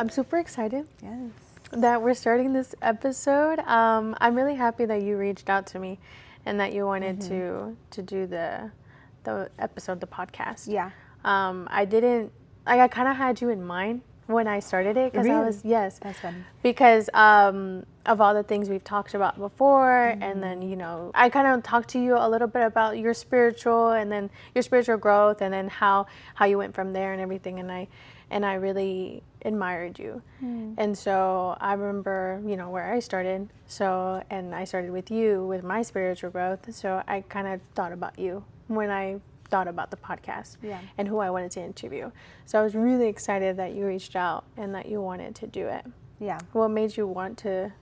I'm super excited. Yes. That we're starting this episode. I'm really happy that you reached out to me and that you wanted to do the episode, the podcast. Yeah. I kind of had you in mind when I started it because Really? yes. That's funny. Because of all the things we've talked about before, and then I kind of talked to you a little bit about your spiritual growth, and then how you went from there and everything, and I really admired you. And so I remember where I started, and I started with you with my spiritual growth, so I kind of thought about you when I thought about the podcast and who I wanted to interview. So I was really excited that you reached out and that you wanted to do it. Yeah. What made you want to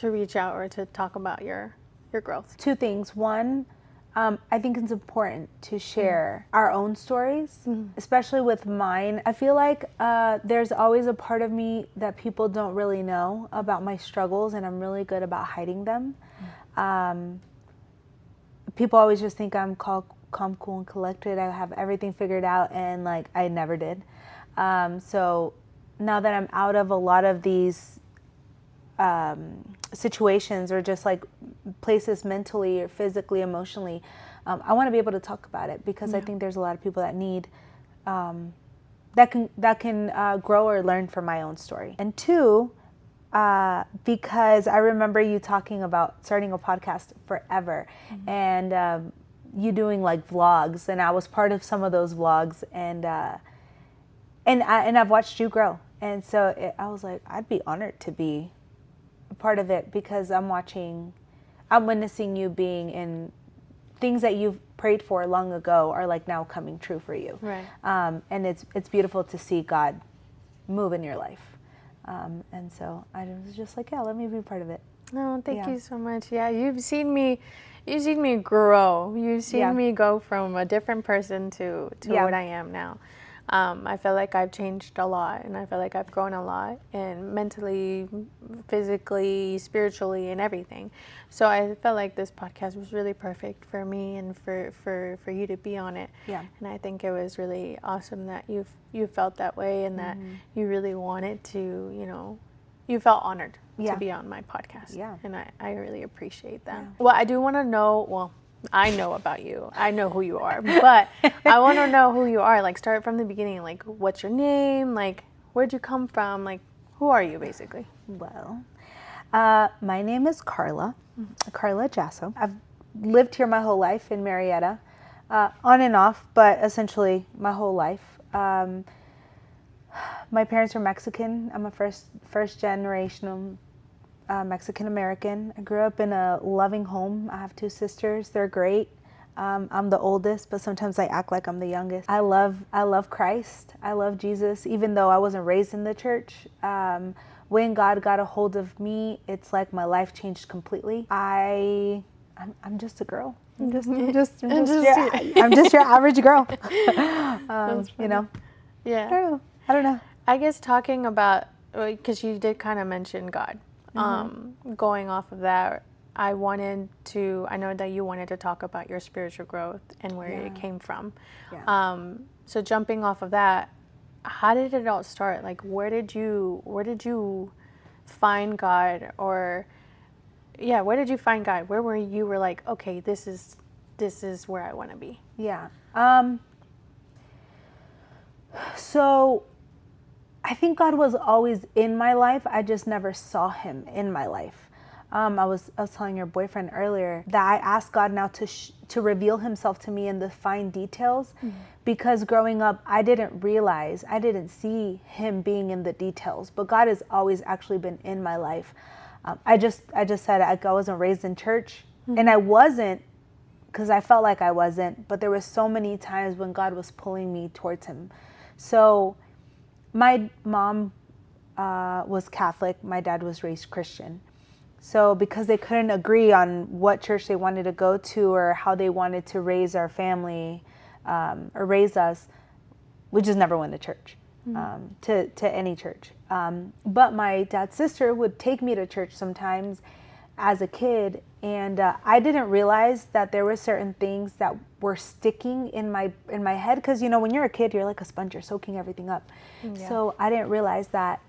reach out or to talk about your growth? Two things. One, I think it's important to share our own stories, especially with mine. I feel like there's always a part of me that people don't really know about my struggles, and I'm really good about hiding them. People always just think I'm calm, cool, and collected. I have everything figured out, and like I never did. So now that I'm out of a lot of these situations, or just like places mentally or physically, emotionally, I want to be able to talk about it, because I think there's a lot of people that need that can grow or learn from my own story. And two, because I remember you talking about starting a podcast forever, and you doing like vlogs, and I was part of some of those vlogs, and I've watched you grow, and so I was like, I'd be honored to be a part of it, because I'm witnessing you being in things that you've prayed for long ago are like now coming true for you. Right. And it's beautiful to see God move in your life. And so I was just like, yeah, let me be part of it. No, thank you so much. Yeah, you've seen me grow. You've seen me go from a different person to what I am now. I feel like I've changed a lot, and I feel like I've grown a lot, and mentally, physically, spiritually, and everything. So I felt like this podcast was really perfect for me and for you to be on it. Yeah. And I think it was really awesome that you felt that way, and that you really wanted to, you felt honored to be on my podcast. Yeah. And I really appreciate that. Yeah. Well, I do want to know, I know about you. I know who you are, but I want to know who you are. Like, start from the beginning. Like, what's your name? Like, where'd you come from? Like, who are you, basically? Well, my name is Karla, Karla Jasso. I've lived here my whole life in Marietta, on and off, but essentially my whole life. My parents are Mexican. I'm a first generation Mexican American. I grew up in a loving home. I have two sisters. They're great. I'm the oldest, but sometimes I act like I'm the youngest. I love Christ. I love Jesus, even though I wasn't raised in the church. When God got a hold of me, it's like my life changed completely. I'm just a girl. I'm just your average girl. Yeah. I don't know. I guess talking about, because you did kind of mention God. Going off of that, I know that you wanted to talk about your spiritual growth and where it came from. Yeah. So jumping off of that, how did it all start? Like, where did you find God? Or where did you find God? Where were you were like, okay, this is where I want to be? Yeah. So I think God was always in my life. I just never saw him in my life. I was telling your boyfriend earlier that I asked God now to reveal himself to me in the fine details, because growing up, I didn't see him being in the details, but God has always actually been in my life. I just said I wasn't raised in church, and I wasn't, because I felt like I wasn't, but there were so many times when God was pulling me towards him. So my mom was Catholic. My dad was raised Christian. So because they couldn't agree on what church they wanted to go to or how they wanted to raise our family or raise us, we just never went to church, to any church. But my dad's sister would take me to church sometimes as a kid, and I didn't realize that there were certain things that were sticking in my head, because when you're a kid, you're like a sponge, you're soaking everything up. So I didn't realize that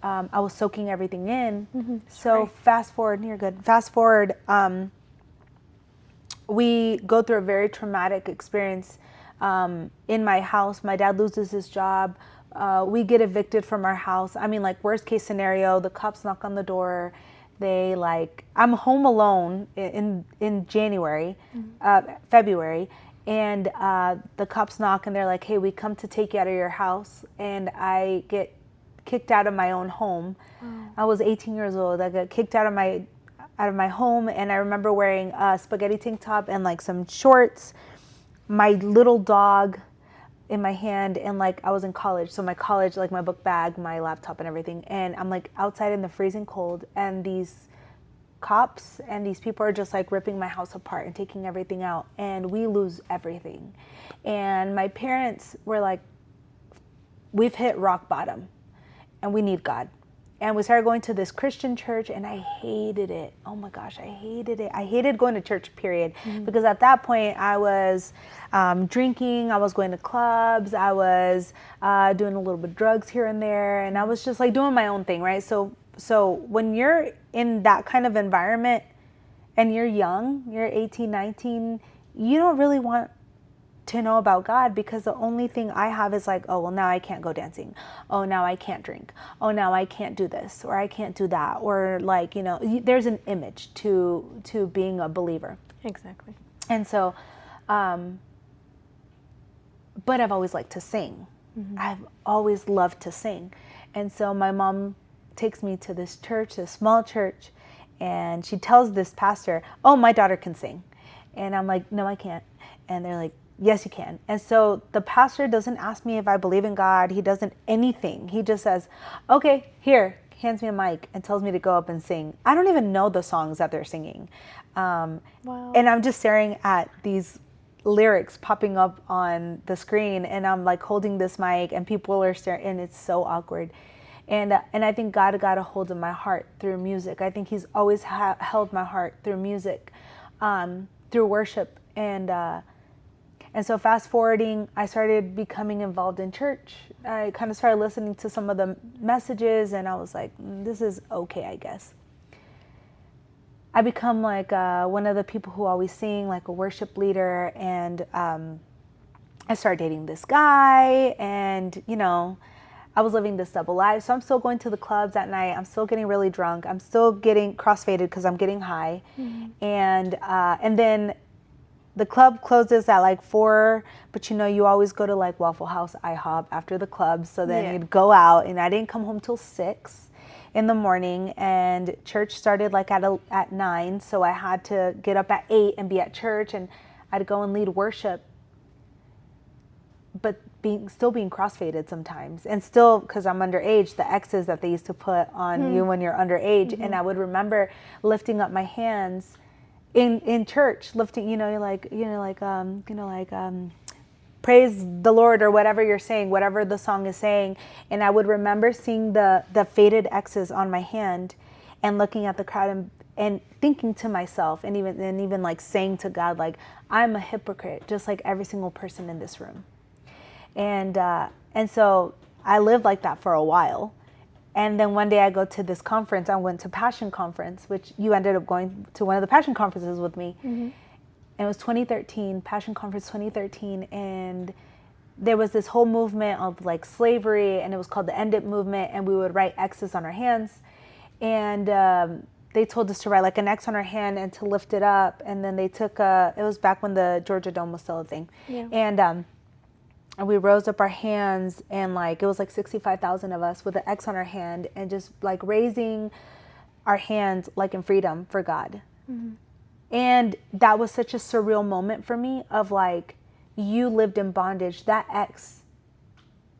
I was soaking everything in. Sorry. Fast forward, you're good. Fast forward, we go through a very traumatic experience in my house. My dad loses his job. We get evicted from our house. I mean, like, worst case scenario, the cops knock on the door. They like, I'm home alone in January, February, and the cops knock and they're like, hey, we come to take you out of your house. And I get kicked out of my own home. I was 18 years old. I got kicked out of my home, and I remember wearing a spaghetti tank top and like some shorts, my little dog in my hand, and like I was in college, so my college, like my book bag, my laptop and everything, and I'm like outside in the freezing cold, and these cops and these people are just like ripping my house apart and taking everything out, and we lose everything. And my parents were like, we've hit rock bottom and we need God. And we started going to this Christian church, and I hated it. Oh my gosh, I hated it. I hated going to church, period. Because at that point, I was drinking, I was going to clubs, I was doing a little bit of drugs here and there, and I was just like doing my own thing, right? So when you're in that kind of environment and you're young, you're 18, 19, you don't really want to know about God, because the only thing I have is like, oh, well, now I can't go dancing. Oh, now I can't drink. Oh, now I can't do this, or I can't do that. Or like, you know, there's an image to being a believer. Exactly. And so, but I've always liked to sing. I've always loved to sing. And so my mom takes me to this church, this small church, and she tells this pastor, oh, my daughter can sing. And I'm like, no, I can't. And they're like, yes, you can. And so the pastor doesn't ask me if I believe in God. He doesn't anything. He just says, okay, here, hands me a mic and tells me to go up and sing. I don't even know the songs that they're singing. Wow. And I'm just staring at these lyrics popping up on the screen, and I'm like holding this mic, and people are staring, and it's so awkward. And I think God got a hold of my heart through music. I think he's always held my heart through music, through worship. And so fast forwarding, I started becoming involved in church. I kind of started listening to some of the messages, and I was like, this is okay, I guess. I become like one of the people who always sing, like a worship leader, and I started dating this guy, and, you know, I was living this double life. So I'm still going to the clubs at night. I'm still getting really drunk. I'm still getting crossfaded because I'm getting high. And then the club closes at like 4, but you know, you always go to like Waffle House, IHOP after the club. So then you'd go out, and I didn't come home till 6 in the morning, and church started like at 9. So I had to get up at 8 and be at church, and I'd go and lead worship, but still being crossfaded sometimes. And still, because I'm underage, the X's that they used to put on you when you're underage. And I would remember lifting up my hands in church, lifting, praise the Lord, or whatever you're saying, whatever the song is saying. And I would remember seeing the faded X's on my hand, and looking at the crowd and thinking to myself, and even like saying to God, like, I'm a hypocrite, just like every single person in this room. And so I lived like that for a while. And then one day I go to this conference. I went to Passion Conference, which you ended up going to one of the Passion Conferences with me. And it was 2013, Passion Conference 2013. And there was this whole movement of like slavery, and it was called the End It movement. And we would write X's on our hands. And they told us to write like an X on our hand and to lift it up. And then they took it was back when the Georgia Dome was still a thing. And we rose up our hands, and like it was like 65,000 of us with an X on our hand, and just like raising our hands like in freedom for God. And that was such a surreal moment for me, of like, you lived in bondage. That X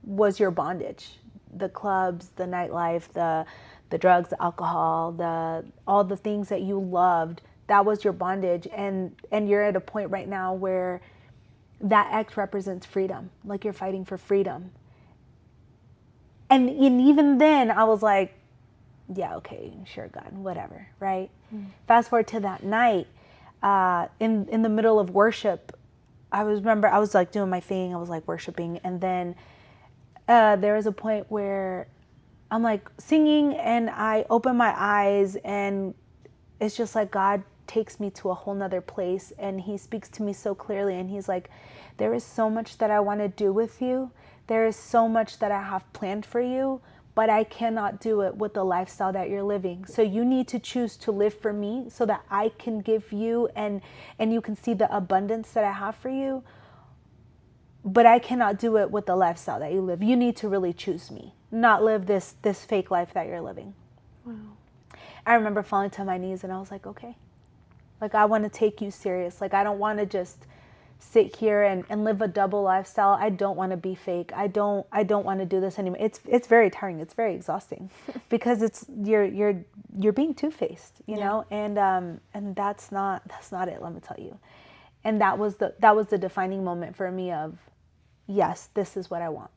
was your bondage. The clubs, the nightlife, the drugs, the alcohol, all the things that you loved, that was your bondage. And you're at a point right now where that X represents freedom, like you're fighting for freedom. And even then I was like, yeah, okay, sure, God, whatever, right? Fast forward to that night, in the middle of worship, I was like doing my thing, I was like worshiping, and then there was a point where I'm like singing and I open my eyes and it's just like God takes me to a whole nother place and he speaks to me so clearly and he's like, there is so much that I want to do with you. There is so much that I have planned for you, but I cannot do it with the lifestyle that you're living. So you need to choose to live for me so that I can give you and you can see the abundance that I have for you. But I cannot do it with the lifestyle that you live. You need to really choose me, not live this fake life that you're living. Wow. I remember falling to my knees and I was like, okay, like I want to take you serious. Like I don't want to just sit here and live a double lifestyle. I don't want to be fake. I don't want to do this anymore. It's very tiring. It's very exhausting because it's you're being two-faced, you know, and that's not it. Let me tell you. And that was the defining moment for me of, yes, this is what I want.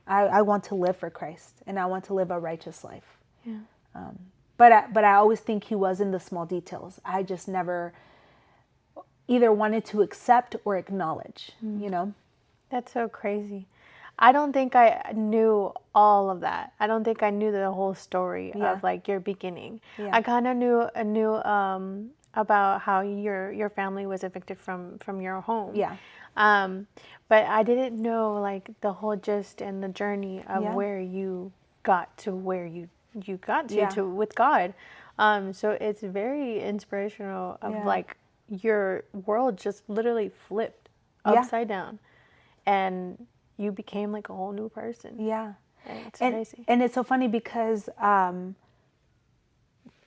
I want to live for Christ and I want to live a righteous life. Yeah. But I always think he was in the small details. I just never either wanted to accept or acknowledge, you know? That's so crazy. I don't think I knew all of that. I don't think I knew the whole story of like your beginning. Yeah. I kind of knew about how your family was evicted from your home. Yeah. But I didn't know like the whole gist and the journey of where you got to where you got to with God. So it's very inspirational of like your world just literally flipped upside down and you became like a whole new person. Yeah. It's crazy. And it's so funny because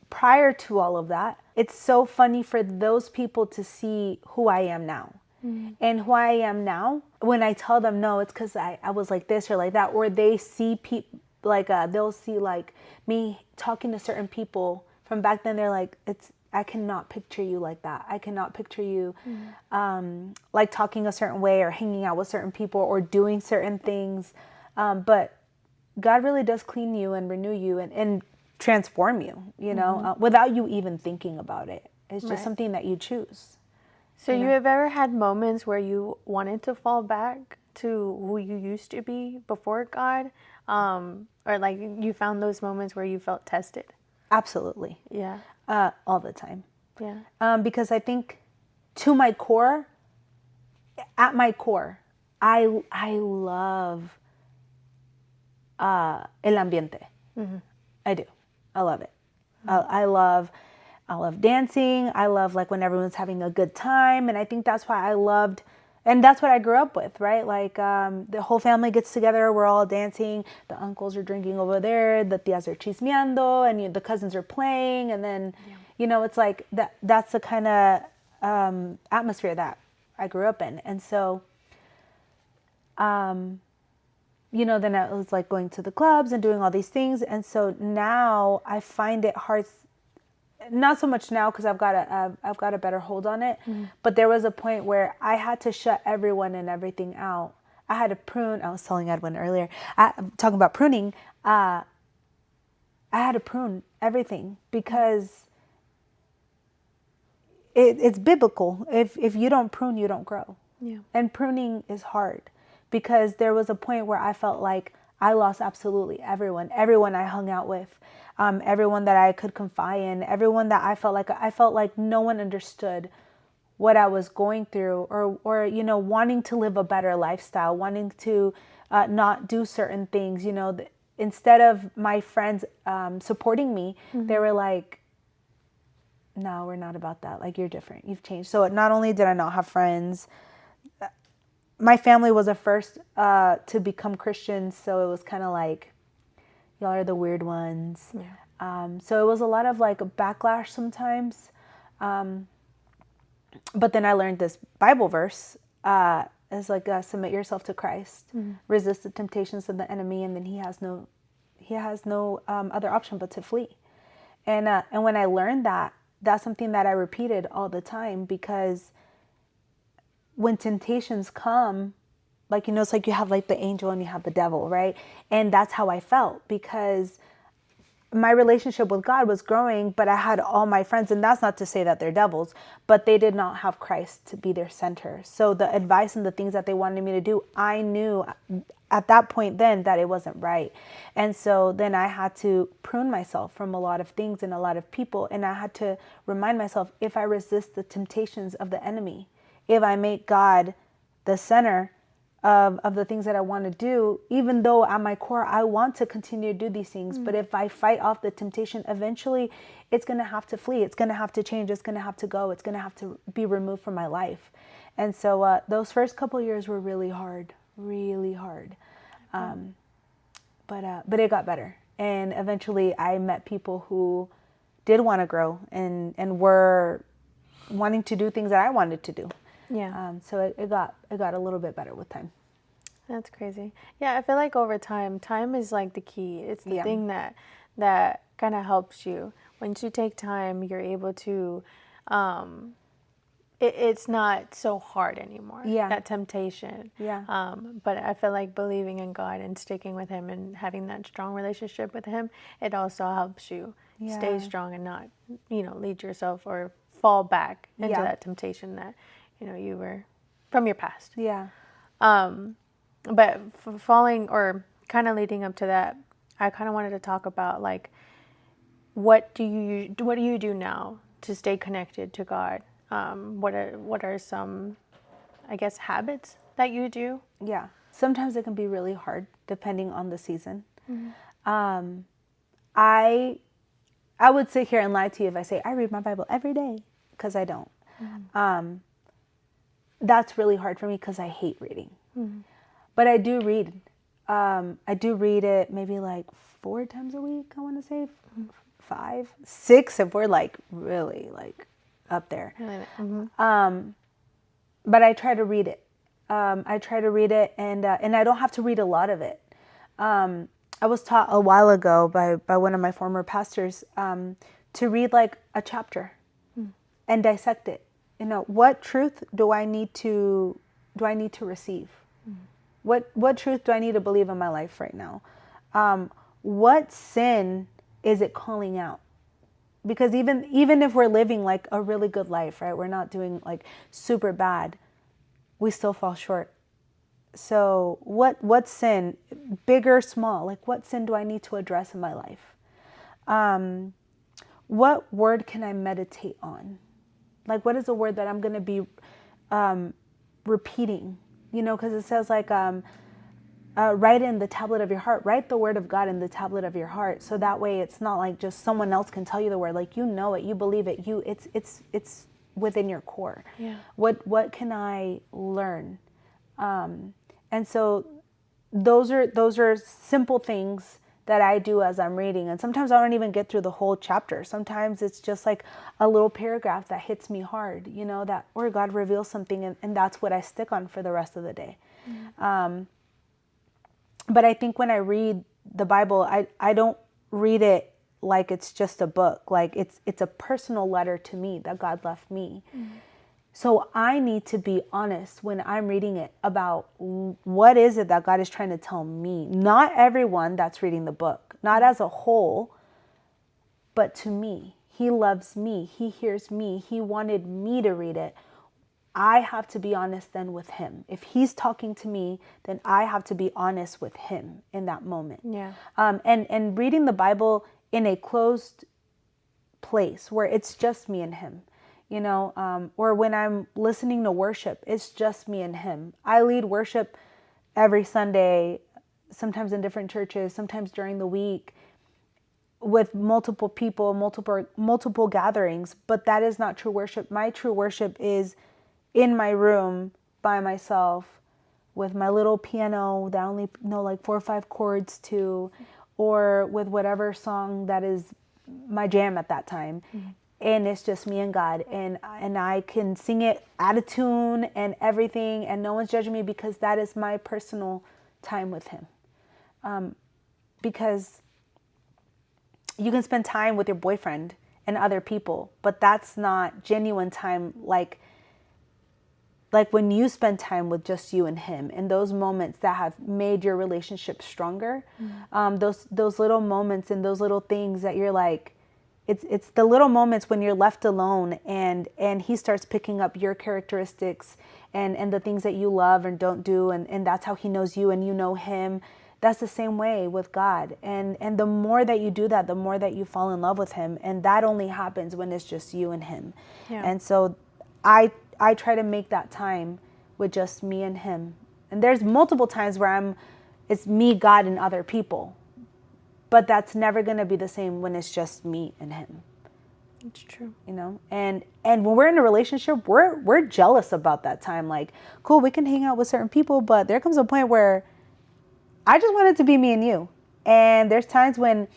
prior to all of that, it's so funny for those people to see who I am now. And who I am now, when I tell them, no, it's because I was like this or like that, or they see people, like they'll see like me talking to certain people from back then, they're like, I cannot picture you like that. I cannot picture you like talking a certain way or hanging out with certain people or doing certain things. But God really does clean you and renew you and transform you, you know, without you even thinking about it. It's just something that you choose. So you have ever had moments where you wanted to fall back to who you used to be before God? Or like you found those moments where you felt tested? Absolutely. Yeah. All the time. Yeah. Because I think at my core, I love el ambiente. I do. I love it. I love dancing. I love like when everyone's having a good time. And I think that's why I loved, and that's what I grew up with, right? Like the whole family gets together. We're all dancing. The uncles are drinking over there. The tias are chismeando and the cousins are playing. And then, you know, it's like that's the kind of atmosphere that I grew up in. And so, you know, then I was like going to the clubs and doing all these things. And so now I find it hard, not so much now because I've got a better hold on it, but there was a point where I had to shut everyone and everything out. I had to prune. I was telling Edwin earlier, talking about pruning. I had to prune everything because it's biblical. If you don't prune, you don't grow. Yeah. And pruning is hard because there was a point where I felt like I lost absolutely everyone I hung out with. Everyone that I could confide in, everyone that I felt like no one understood what I was going through or, you know, wanting to live a better lifestyle, wanting to not do certain things, you know, instead of my friends supporting me, they were like, no, we're not about that. Like, you're different. You've changed. So not only did I not have friends, my family was the first to become Christians. So it was kind of like, y'all are the weird ones. Yeah. So it was a lot of like a backlash sometimes. But then I learned this Bible verse. It's like submit yourself to Christ, resist the temptations of the enemy, and then he has no other option but to flee. And when I learned that, that's something that I repeated all the time because when temptations come, like, you know, it's like you have like the angel and you have the devil, right? And that's how I felt because my relationship with God was growing, but I had all my friends, and that's not to say that they're devils, but they did not have Christ to be their center. So the advice and the things that they wanted me to do, I knew at that point then that it wasn't right. And so then I had to prune myself from a lot of things and a lot of people. And I had to remind myself, if I resist the temptations of the enemy, if I make God the center of the things that I want to do, even though at my core I want to continue to do these things, but if I fight off the temptation, eventually it's going to have to flee. It's going to have to change. It's going to have to go. It's going to have to be removed from my life. And so those first couple of years were really hard, really hard. But it got better. And eventually I met people who did want to grow and were wanting to do things that I wanted to do. Yeah. So it got a little bit better with time. That's crazy. Yeah, I feel like over time is like the key. It's the Yeah. thing that kind of helps you. Once you take time, you're able to, it's not so hard anymore. Yeah. That temptation. Yeah. But I feel like believing in God and sticking with Him and having that strong relationship with Him, it also helps you stay Yeah. strong and not, lead yourself or fall back into Yeah. that temptation that, you were from your past. Yeah. But falling or kind of leading up to that, I kind of wanted to talk about like, what do you do now to stay connected to God? What are some, I guess, habits that you do? Yeah. Sometimes it can be really hard depending on the season. I would sit here and lie to you if I say I read my Bible every day, because I don't. That's really hard for me because I hate reading. But I do read. I do read it maybe like 4 times a week, I want to say. 5, 6 if we're like really like up there. But I try to read it. I try to read it, and I don't have to read a lot of it. I was taught a while ago by one of my former pastors to read like a chapter and dissect it. What truth do I need to receive? What truth do I need to believe in my life right now? What sin is it calling out? Because even if we're living like a really good life, right? We're not doing like super bad. We still fall short. So what sin, big or small, like what sin do I need to address in my life? What word can I meditate on? Like, what is a word that I'm going to be repeating? Because it says like, write in the tablet of your heart. Write the word of God in the tablet of your heart. So that way it's not like just someone else can tell you the word. Like, you know it, you believe it, it's within your core. Yeah. What can I learn? And so those are simple things that I do as I'm reading. And sometimes I don't even get through the whole chapter. Sometimes it's just like a little paragraph that hits me hard, that, or God reveals something, and that's what I stick on for the rest of the day. But I think when I read the Bible, I don't read it like it's just a book. Like it's a personal letter to me that God left me. So I need to be honest when I'm reading it about what is it that God is trying to tell me. Not everyone that's reading the book, not as a whole, but to me. He loves me. He hears me. He wanted me to read it. I have to be honest then with Him. If He's talking to me, then I have to be honest with Him in that moment. Yeah. And reading the Bible in a closed place where it's just me and Him. Or when I'm listening to worship, it's just me and Him. I lead worship every Sunday, sometimes in different churches, sometimes during the week, with multiple people, multiple gatherings. But that is not true worship. My true worship is in my room by myself with my little piano that I only know like 4 or 5 chords to, or with whatever song that is my jam at that time. And it's just me and God, and I can sing it out of tune and everything, and no one's judging me, because that is my personal time with Him. Because you can spend time with your boyfriend and other people, but that's not genuine time like when you spend time with just you and Him, and those moments that have made your relationship stronger. Those little moments and those little things that you're like, it's the little moments when you're left alone and He starts picking up your characteristics and the things that you love and don't do, and that's how he knows you and you know him. That's the same way with God. And the more that you do that, the more that you fall in love with him. And that only happens when it's just you and him. Yeah. And so I try to make that time with just me and him. And there's multiple times where it's me, God, and other people. But that's never going to be the same when it's just me and him. It's true. You know, and when we're in a relationship, we're jealous about that time. Like, cool, we can hang out with certain people, but there comes a point where I just want it to be me and you. And there's times when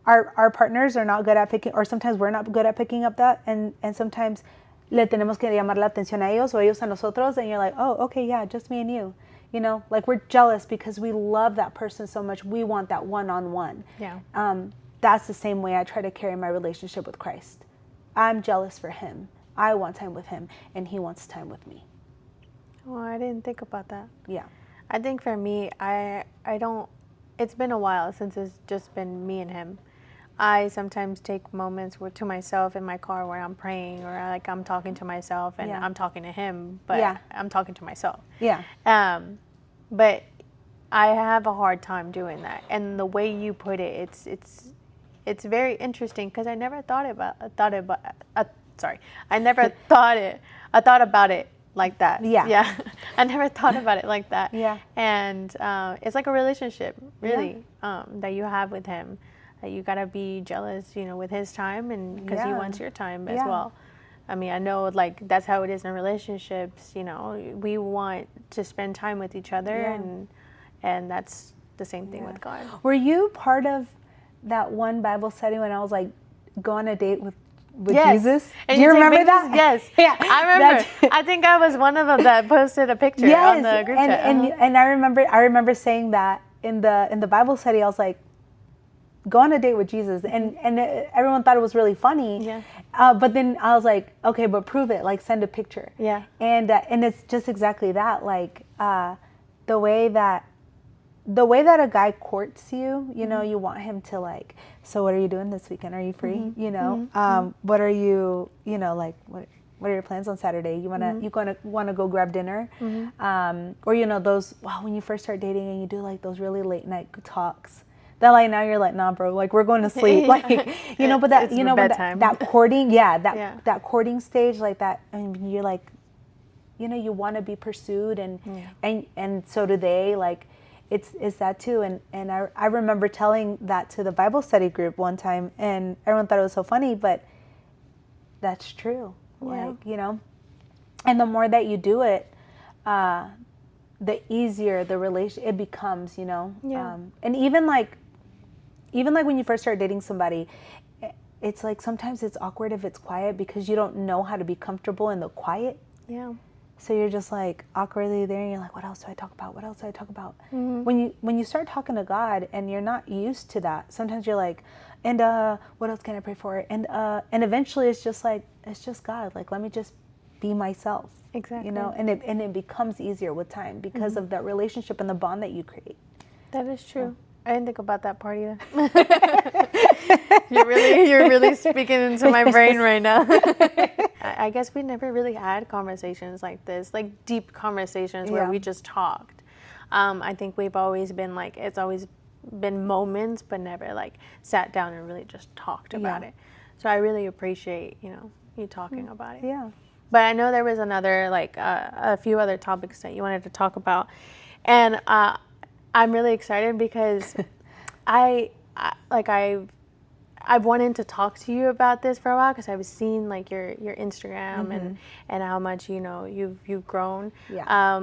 our partners are not good at picking, or sometimes we're not good at picking up that, and sometimes le tenemos que llamar la atención a ellos o ellos a nosotros, and you're like, oh, okay, yeah, just me and you. You know, like we're jealous because we love that person so much. We want that one-on-one. Yeah. That's the same way I try to carry my relationship with Christ. I'm jealous for him. I want time with him, and he wants time with me. Well, I didn't think about that. Yeah. I think for me, I don't, it's been a while since it's just been me and him. I sometimes take moments to myself in my car where I'm praying, or like I'm talking to myself and I'm talking to him, but I'm talking to myself. Yeah. But I have a hard time doing that. And the way you put it, it's very interesting because I never thought about it like that. Yeah. I never thought about it like that. Yeah. And it's like a relationship, really, that you have with him. That you gotta be jealous, you know, with his time, and because he wants your time as well. I mean, I know like that's how it is in relationships. You know, we want to spend time with each other, and that's the same thing with God. Were you part of that one Bible study when I was like, go on a date with Jesus? And do you remember that? Yes. Yeah. I remember. I think I was one of them that posted a picture on the group chat. And I remember saying that in the Bible study. I was like, go on a date with Jesus, and everyone thought it was really funny. Yeah. But then I was like, okay, but prove it. Like, send a picture. Yeah. And it's just exactly that. Like, the way that a guy courts you, you know, you want him to like, so what are you doing this weekend? Are you free? You know, what are you, you know, like, what are your plans on Saturday? You wanna go grab dinner? Or, you know, those, when you first start dating and you do like those really late night talks. That like now you're like, nah, bro, like we're going to sleep, like, you know, but that, you know, but that courting, that courting stage, like that, I mean, you're like, you know, you want to be pursued, and so do they. Like, it's that too, and I remember telling that to the Bible study group one time, and everyone thought it was so funny, but that's true. Like, you know, and the more that you do it, the easier the relation it becomes, you know. And even like when you first start dating somebody, it's like sometimes it's awkward if it's quiet because you don't know how to be comfortable in the quiet. Yeah. So you're just like awkwardly there, and you're like, what else do I talk about? What else do I talk about? When you start talking to God and you're not used to that, sometimes you're like, and what else can I pray for? And eventually it's just like, it's just God. Like, let me just be myself. Exactly. You know, and it becomes easier with time because of that relationship and the bond that you create. That is true. I didn't think about that part either. You're really speaking into my brain right now. I guess we never really had conversations like this, like deep conversations where we just talked. I think we've always been like, it's always been moments, but never like sat down and really just talked about it. So I really appreciate, you know, you talking about it. Yeah. But I know there was another, like a few other topics that you wanted to talk about. And I'm really excited because I've wanted to talk to you about this for a while because I've seen like your Instagram and how much, you know, you've grown. Yeah.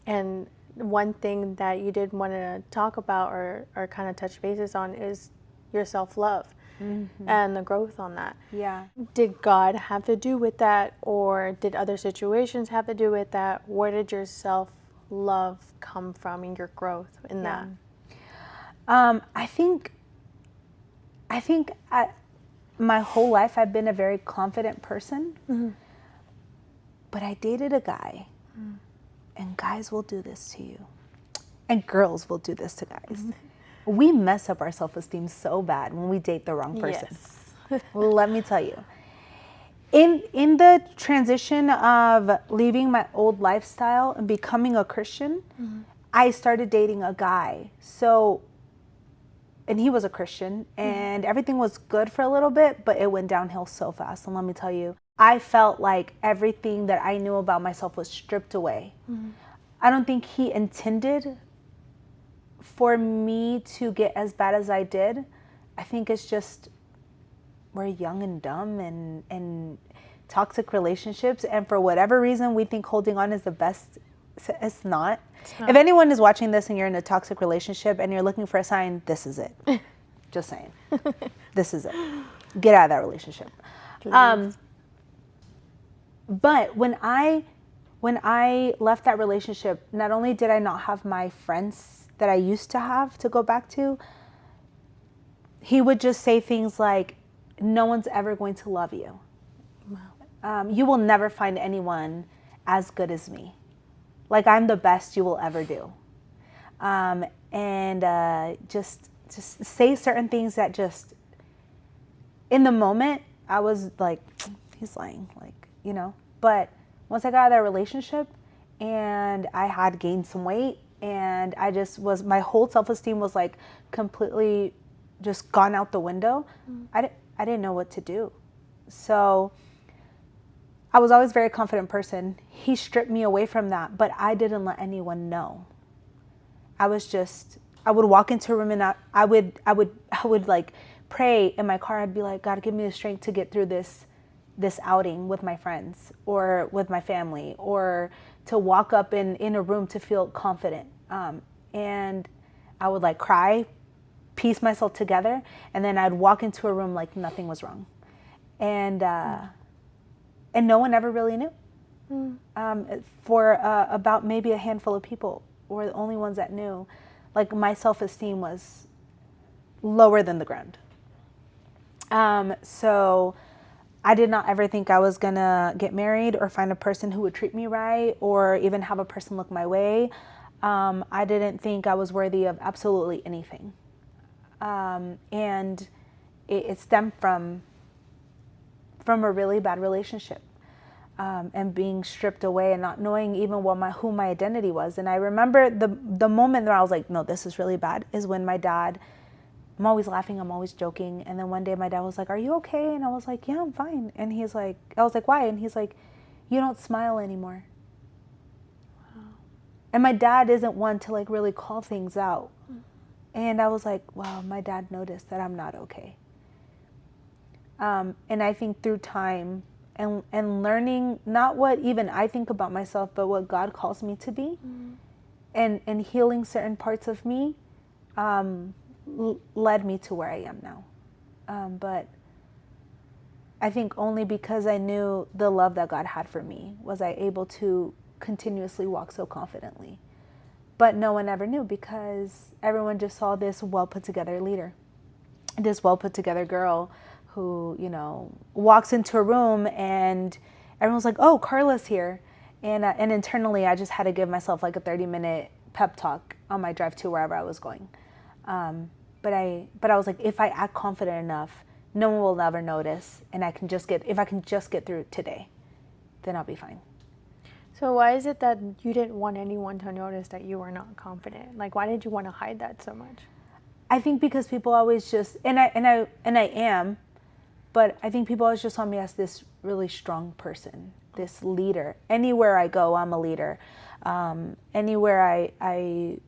And one thing that you did want to talk about or kind of touch bases on is your self-love and the growth on that. Yeah. Did God have to do with that, or did other situations have to do with that? Where did your self-love come from in your growth in that? I think my whole life I've been a very confident person, but I dated a guy, and guys will do this to you, and girls will do this to guys. We mess up our self-esteem so bad when we date the wrong person. Yes. Let me tell you. In the transition of leaving my old lifestyle and becoming a Christian, I started dating a guy. So, and he was a Christian, and everything was good for a little bit, but it went downhill so fast. And let me tell you, I felt like everything that I knew about myself was stripped away. I don't think he intended for me to get as bad as I did. I think it's just we're young and dumb and toxic relationships, and for whatever reason we think holding on is the best. It's not. If anyone is watching this and you're in a toxic relationship and you're looking for a sign, this is it. Just saying. This is it. Get out of that relationship. But when I left that relationship, not only did I not have my friends that I used to have to go back to, he would just say things like, no one's ever going to love you. Wow. You will never find anyone as good as me. Like, I'm the best you will ever do. Just say certain things that just, in the moment, I was like, he's lying, like, you know. But once I got out of that relationship and I had gained some weight and I just was, my whole self-esteem was like completely just gone out the window. I didn't know what to do. So I was always a very confident person. He stripped me away from that, but I didn't let anyone know. I would walk into a room and I would like pray in my car. I'd be like, God, give me the strength to get through this outing with my friends or with my family, or to walk up in a room to feel confident. And I would like cry, piece myself together, and then I'd walk into a room like nothing was wrong. And no one ever really knew. For about maybe a handful of people, or the only ones that knew, like my self-esteem was lower than the ground. So I did not ever think I was gonna get married or find a person who would treat me right, or even have a person look my way. I didn't think I was worthy of absolutely anything. And it stemmed from a really bad relationship, and being stripped away and not knowing even who my identity was. And I remember the moment that I was like, no, this is really bad, is when my dad, I'm always laughing, I'm always joking. And then one day my dad was like, are you okay? And I was like, yeah, I'm fine. And he's like, I was like, why? And he's like, you don't smile anymore. Wow. And my dad isn't one to like really call things out. And I was like, wow, my dad noticed that I'm not okay. And I think through time and learning not what even I think about myself, but what God calls me to be, and healing certain parts of me, led me to where I am now. But I think only because I knew the love that God had for me was I able to continuously walk so confidently. But no one ever knew, because everyone just saw this well put together leader, this well put together girl who, you know, walks into a room and everyone's like, oh, Karla's here. And internally I just had to give myself like a 30-minute pep talk on my drive to wherever I was going. But I was like, if I act confident enough, no one will ever notice, and if I can just get through today, then I'll be fine. So why is it that you didn't want anyone to notice that you were not confident? Like, why did you want to hide that so much? I think because people always just, and I am, but I think people always just saw me as this really strong person, this leader. Anywhere I go, I'm a leader. Anywhere I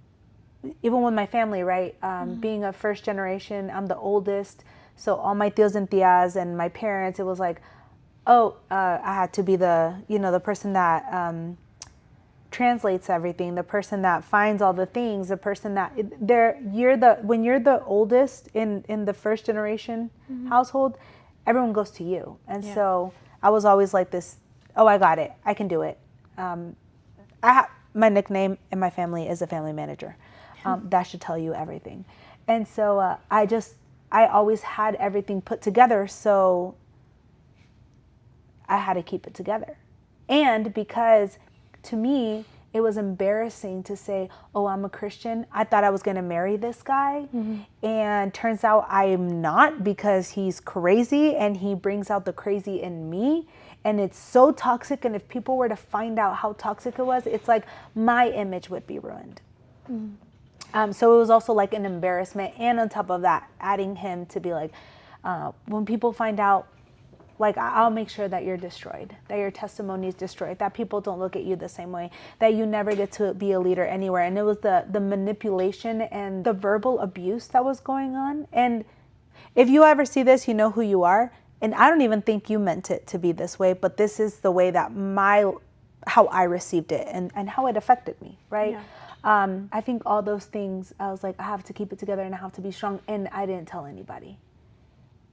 even with my family, right? Being a first generation, I'm the oldest. So all my tios and tias and my parents, it was like, I had to be the person that translates everything, the person that finds all the things, the person that when you're the oldest in the first generation household, everyone goes to you. And so I was always like this, I got it, I can do it. My nickname in my family is a family manager. That should tell you everything. And so I always had everything put together, so I had to keep it together. And because to me, It was embarrassing to say, oh, I'm a Christian. I thought I was going to marry this guy. And turns out I'm not, because he's crazy and he brings out the crazy in me. And it's so toxic. And if people were to find out how toxic it was, it's like my image would be ruined. So it was also like an embarrassment. And on top of that, adding him to be like, when people find out, like, I'll make sure that you're destroyed, that your testimony is destroyed, that people don't look at you the same way, that you never get to be a leader anywhere. And it was the manipulation and the verbal abuse that was going on. And if you ever see this, you know who you are. And I don't even think you meant it to be this way, but this is the way that how I received it and how it affected me, right? Yeah. I think all those things, I was like, I have to keep it together and I have to be strong. And I didn't tell anybody.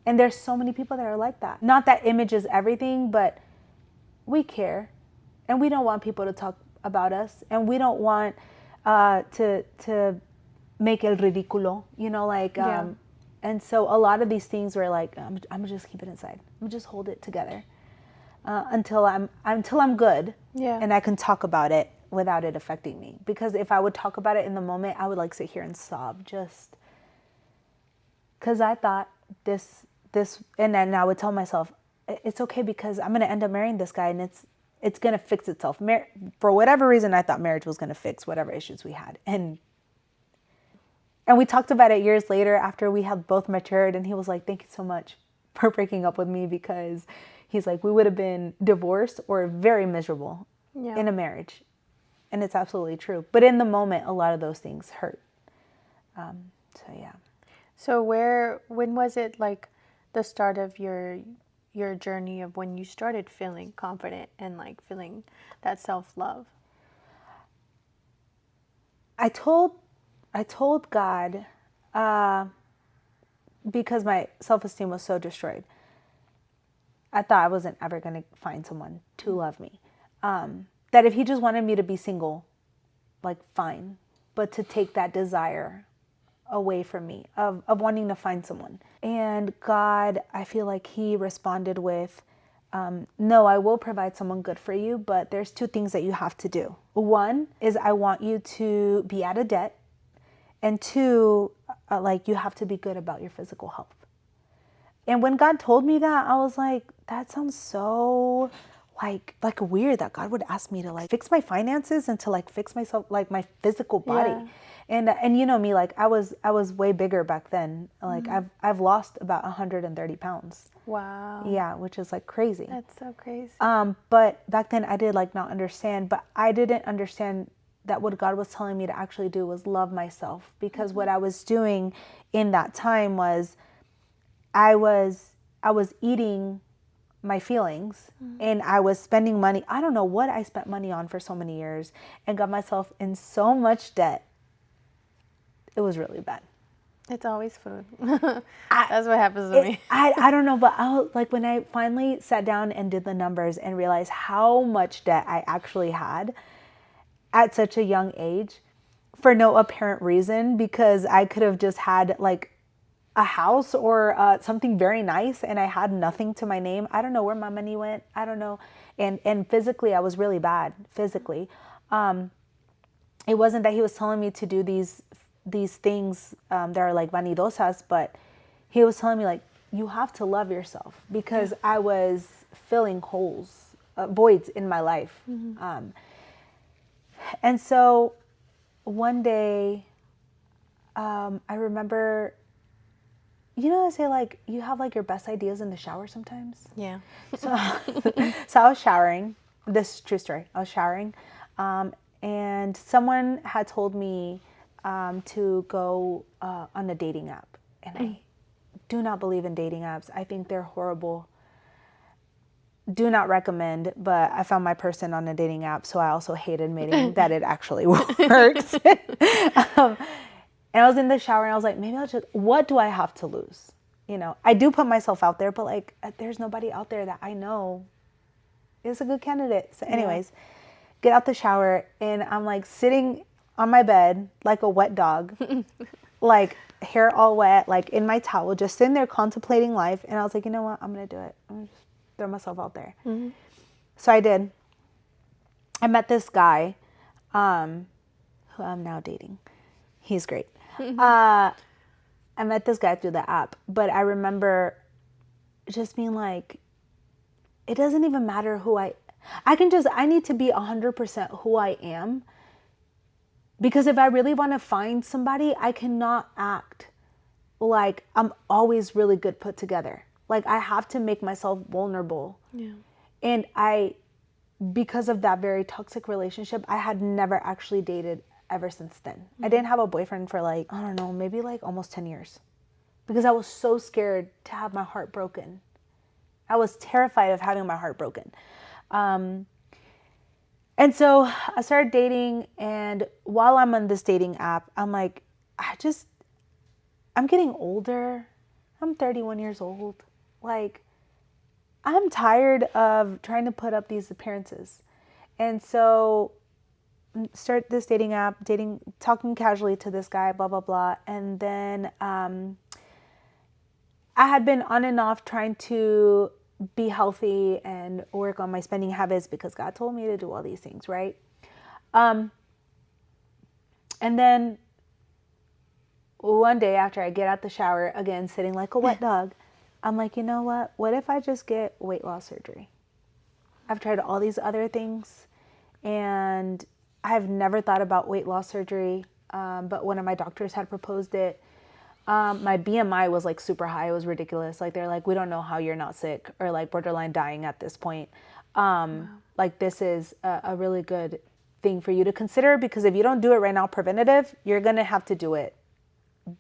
And there's so many people that are like that. Not that image is everything, but we care. And we don't want people to talk about us. And we don't want to make el ridículo, you know, like, and so a lot of these things were like, I'm gonna just keep it inside. I'm gonna just hold it together until I'm good. Yeah. And I can talk about it without it affecting me. Because if I would talk about it in the moment, I would like sit here and sob just because I thought this, and then I would tell myself, it's okay because I'm going to end up marrying this guy and it's going to fix itself. For whatever reason, I thought marriage was going to fix whatever issues we had. And we talked about it years later after we had both matured, and he was like, thank you so much for breaking up with me, because he's like, we would have been divorced or very miserable in a marriage. And it's absolutely true. But in the moment, a lot of those things hurt. So, yeah. So when was it like the start of your journey of when you started feeling confident and like feeling that self-love? I told God, because my self-esteem was so destroyed. I thought I wasn't ever going to find someone to love me. That if he just wanted me to be single, like, fine. But to take that desire away from me of wanting to find someone. And God, I feel like he responded with, no, I will provide someone good for you, but there's two things that you have to do. One is I want you to be out of debt. And two, like, you have to be good about your physical health. And when God told me that, I was like, that sounds so like weird that God would ask me to like fix my finances and to like fix myself, like my physical body. Yeah. And you know me, like I was way bigger back then. Like I've lost about 130 pounds. Wow. Yeah, which is like crazy. That's so crazy. But back then I did like not understand, but I didn't understand that what God was telling me to actually do was love myself, because what I was doing in that time was I was eating my feelings and I was spending money. I don't know what I spent money on for so many years and got myself in so much debt. It was really bad. It's always food. That's what happens to me. I don't know, but I was like, when I finally sat down and did the numbers and realized how much debt I actually had at such a young age for no apparent reason, because I could have just had like a house or something very nice and I had nothing to my name. I don't know where my money went. I don't know. And physically, I was really bad physically. It wasn't that he was telling me to do these things that are like vanidosas, but he was telling me like, you have to love yourself, because I was filling holes, voids in my life. And so one day, I remember, you know, I say like, you have like your best ideas in the shower sometimes. Yeah. So I was showering. This is a true story. I was showering, and someone had told me to go on a dating app, and I do not believe in dating apps. I think they're horrible. Do not recommend, but I found my person on a dating app, so I also hate admitting that it actually works. And I was in the shower and I was like, maybe I'll just, what do I have to lose? You know, I do put myself out there, but like, there's nobody out there that I know is a good candidate. So anyways, get out the shower and I'm like sitting on my bed like a wet dog, like hair all wet, like in my towel, just sitting there contemplating life. And I was like, you know what? I'm going to do it. I'm going to just throw myself out there. So I did. I met this guy. who I'm now dating. He's great. I met this guy through the app, but I remember just being like, it doesn't even matter who I need to be 100% who I am. Because if I really want to find somebody, I cannot act like I'm always really good put together. Like I have to make myself vulnerable. Yeah. And because of that very toxic relationship, I had never actually dated ever since then. Mm-hmm. I didn't have a boyfriend for like, I don't know, maybe like almost 10 years. Because I was so scared to have my heart broken. I was terrified of having my heart broken. And so I started dating, and while I'm on this dating app, I'm like, I'm getting older. I'm 31 years old. Like, I'm tired of trying to put up these appearances. And so start this dating app, talking casually to this guy, blah, blah, blah. And then I had been on and off trying to be healthy and work on my spending habits because God told me to do all these things, right? And then one day after I get out the shower, again, sitting like a wet dog, I'm like, you know what? What if I just get weight loss surgery? I've tried all these other things, and I've never thought about weight loss surgery, but one of my doctors had proposed it. My BMI was like super high. It was ridiculous. Like they're like, we don't know how you're not sick or like borderline dying at this point. Wow. Like this is a really good thing for you to consider, because if you don't do it right now preventative, you're going to have to do it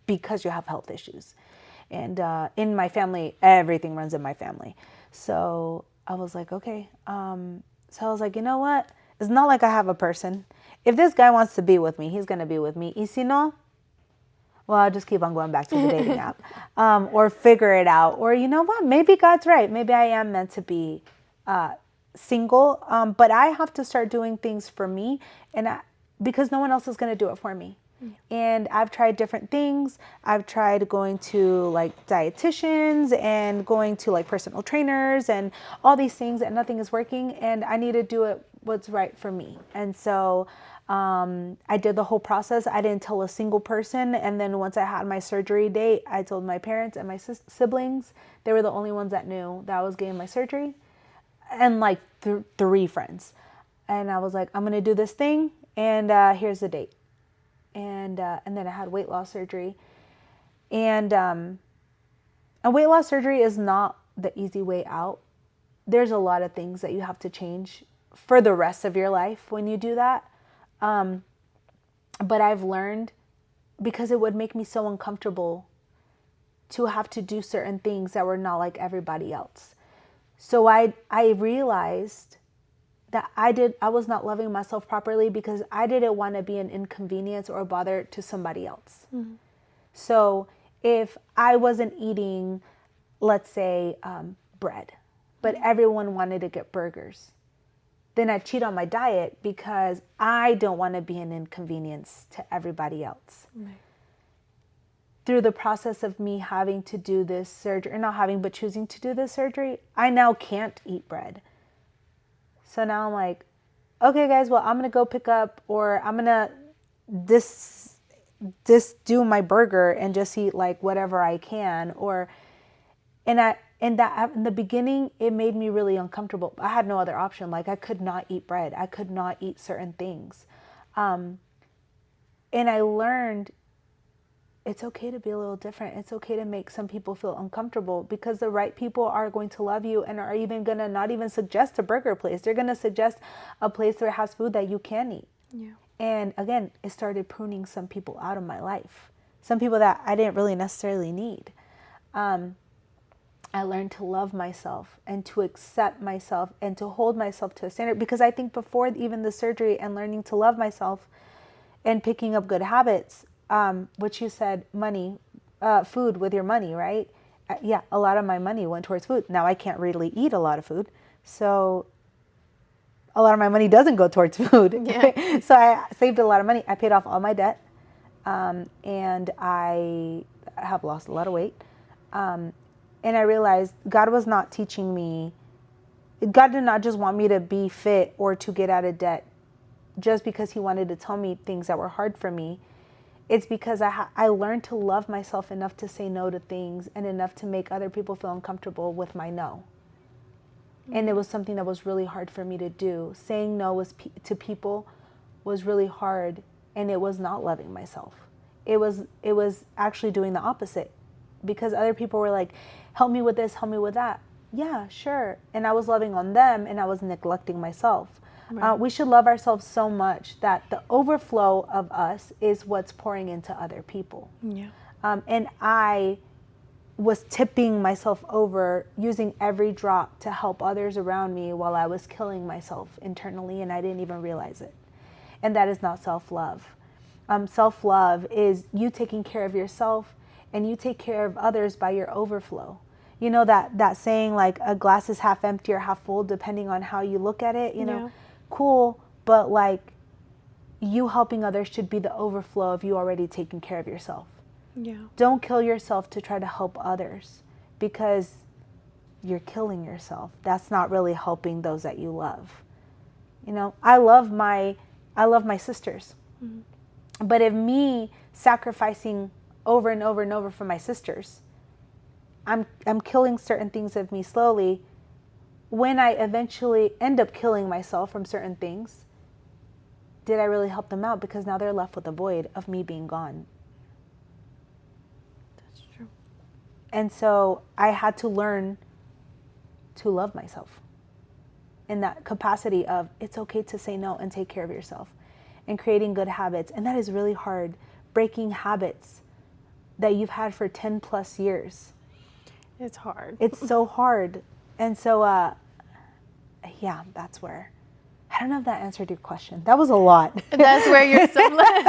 because you have health issues. And in my family, everything runs in my family. So I was like, okay. So I was like, you know what? It's not like I have a person. If this guy wants to be with me, he's going to be with me. Y si no, well, I'll just keep on going back to the dating app, or figure it out. Or you know what? Maybe God's right. Maybe I am meant to be single. But I have to start doing things for me, because no one else is going to do it for me. And I've tried different things. I've tried going to like dietitians and going to like personal trainers and all these things, and nothing is working. And I need to do it what's right for me. And so I did the whole process. I didn't tell a single person. And then once I had my surgery date, I told my parents and my siblings. They were the only ones that knew that I was getting my surgery, and like 3 friends. And I was like, I'm going to do this thing, and here's the date. And then I had weight loss surgery. And weight loss surgery is not the easy way out. There's a lot of things that you have to change for the rest of your life when you do that. But I've learned, because it would make me so uncomfortable to have to do certain things that were not like everybody else. So I realized that I was not loving myself properly because I didn't want to be an inconvenience or a bother to somebody else. Mm-hmm. So if I wasn't eating, let's say, bread, but everyone wanted to get burgers, then I cheat on my diet because I don't want to be an inconvenience to everybody else. Right. Through the process of me having to do this surgery, or not having, but choosing to do this surgery, I now can't eat bread. So now I'm like, okay, guys, well, I'm going to go pick up, or I'm going to do my burger and just eat like whatever I can. In the beginning, it made me really uncomfortable. I had no other option. Like I could not eat bread. I could not eat certain things. And I learned it's okay to be a little different. It's okay to make some people feel uncomfortable, because the right people are going to love you and are even going to not even suggest a burger place. They're going to suggest a place that has food that you can eat. Yeah. And again, it started pruning some people out of my life. Some people that I didn't really necessarily need. I learned to love myself and to accept myself and to hold myself to a standard, because I think before even the surgery and learning to love myself and picking up good habits, what you said, money, food with your money, right? Yeah, a lot of my money went towards food. Now I can't really eat a lot of food, so a lot of my money doesn't go towards food. Yeah. So I saved a lot of money. I paid off all my debt, and I have lost a lot of weight. And I realized God was not teaching me. God did not just want me to be fit or to get out of debt just because he wanted to tell me things that were hard for me. It's because I learned to love myself enough to say no to things and enough to make other people feel uncomfortable with my no. And it was something that was really hard for me to do. Saying no to people was really hard, and it was not loving myself. It was actually doing the opposite, because other people were like, help me with this, help me with that. Yeah, sure. And I was loving on them, and I was neglecting myself. Right. We should love ourselves so much that the overflow of us is what's pouring into other people. Yeah. And I was tipping myself over, using every drop to help others around me while I was killing myself internally, and I didn't even realize it. And that is not self-love. Self-love is you taking care of yourself, and you take care of others by your overflow. You know that saying, like, a glass is half empty or half full, depending on how you look at it, you know. Yeah. Cool, but like, you helping others should be the overflow of you already taking care of yourself. Yeah. Don't kill yourself to try to help others, because you're killing yourself. That's not really helping those that you love. You know, I love my sisters. Mm-hmm. But if me sacrificing over and over and over for my sisters, I'm killing certain things of me slowly. When I eventually end up killing myself from certain things, did I really help them out? Because now they're left with a void of me being gone. That's true. And so I had to learn to love myself in that capacity of, it's okay to say no and take care of yourself, and creating good habits. And that is really hard, breaking habits that you've had for 10 plus years. It's hard. It's so hard. And so, yeah, that's where, I don't know if that answered your question. That was a lot. That's where your self-love,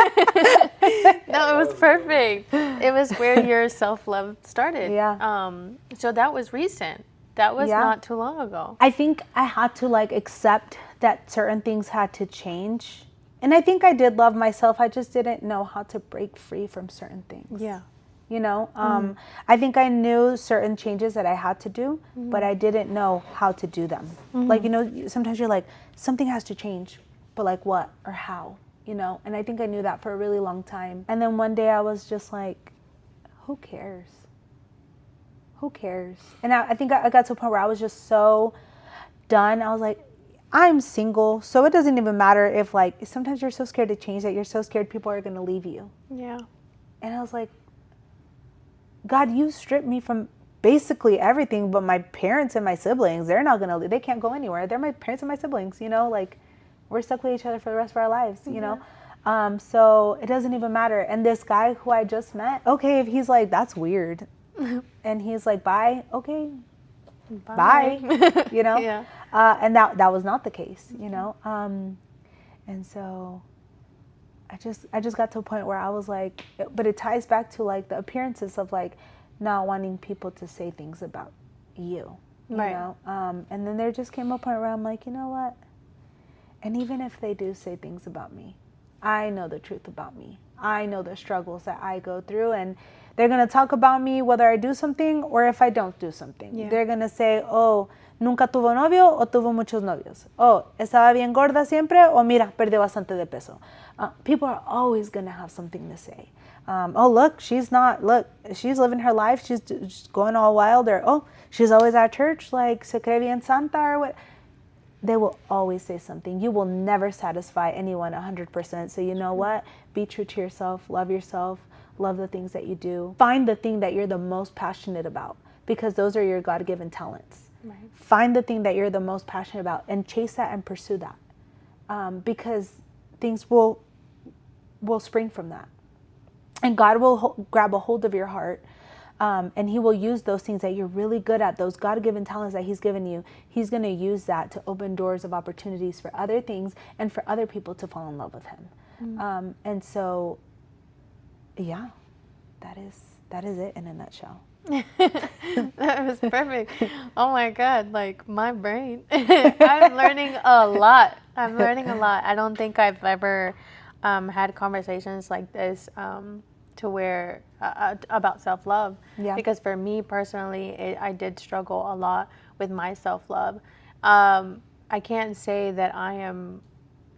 no, it was perfect. It was where your self-love started. Yeah. So that was recent. That was not too long ago. I think I had to like accept that certain things had to change. And I think I did love myself. I just didn't know how to break free from certain things. Yeah. You know, I think I knew certain changes that I had to do, but I didn't know how to do them. Like, you know, sometimes you're like, something has to change, but like what or how, you know? And I think I knew that for a really long time. And then one day I was just like, who cares? Who cares? And I think I got to a point where I was just so done. I was like, I'm single, so it doesn't even matter if, like, sometimes you're so scared to change that you're so scared people are going to leave you. Yeah. And I was like, God, you stripped me from basically everything but my parents and my siblings. They're not going to, they can't go anywhere. They're my parents and my siblings, you know, like, we're stuck with each other for the rest of our lives, you know? So it doesn't even matter. And this guy who I just met, okay, if he's like, that's weird. And he's like, bye, okay, bye. You know? Yeah. And that was not the case, you know? And so I just got to a point where I was like, but it ties back to like the appearances of like not wanting people to say things about you know? And then there just came a point where I'm like, you know what? And even if they do say things about me, I know the truth about me. I know the struggles that I go through, and they're going to talk about me whether I do something or if I don't do something. Yeah. They're going to say, oh, nunca tuvo novio o tuvo muchos novios. Oh, estaba bien gorda siempre o mira, perdió bastante de peso. People are always going to have something to say. Oh, look, she's living her life. She's just going all wild. Or, oh, she's always at church, like, se cree bien santa or what. They will always say something. You will never satisfy anyone 100%. So you know what? Be true to yourself. Love the things that you do. Find the thing that you're the most passionate about, because those are your God-given talents. Right. Find the thing that you're the most passionate about and chase that and pursue that, because things will spring from that. And God will grab a hold of your heart, and he will use those things that you're really good at, those God-given talents that he's given you. He's going to use that to open doors of opportunities for other things and for other people to fall in love with him. And so, yeah, that is it in a nutshell. That was perfect. Oh my God, like my brain. I'm learning a lot. I don't think I've ever had conversations like this to where about self-love. Yeah. Because for me personally, I did struggle a lot with my self-love. I can't say that I am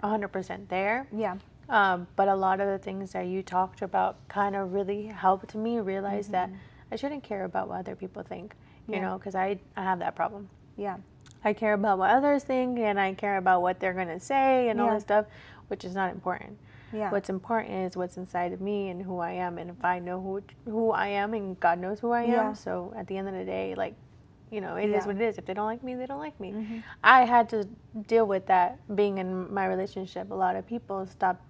100% there. Yeah. But a lot of the things that you talked about kind of really helped me realize that I shouldn't care about what other people think, you know, because I have that problem. Yeah. I care about what others think, and I care about what they're going to say and all this stuff, which is not important. Yeah. What's important is what's inside of me and who I am. And if I know who I am, and God knows who I am, so at the end of the day, like, you know, it is what it is. If they don't like me, they don't like me. I had to deal with that being in my relationship. A lot of people stopped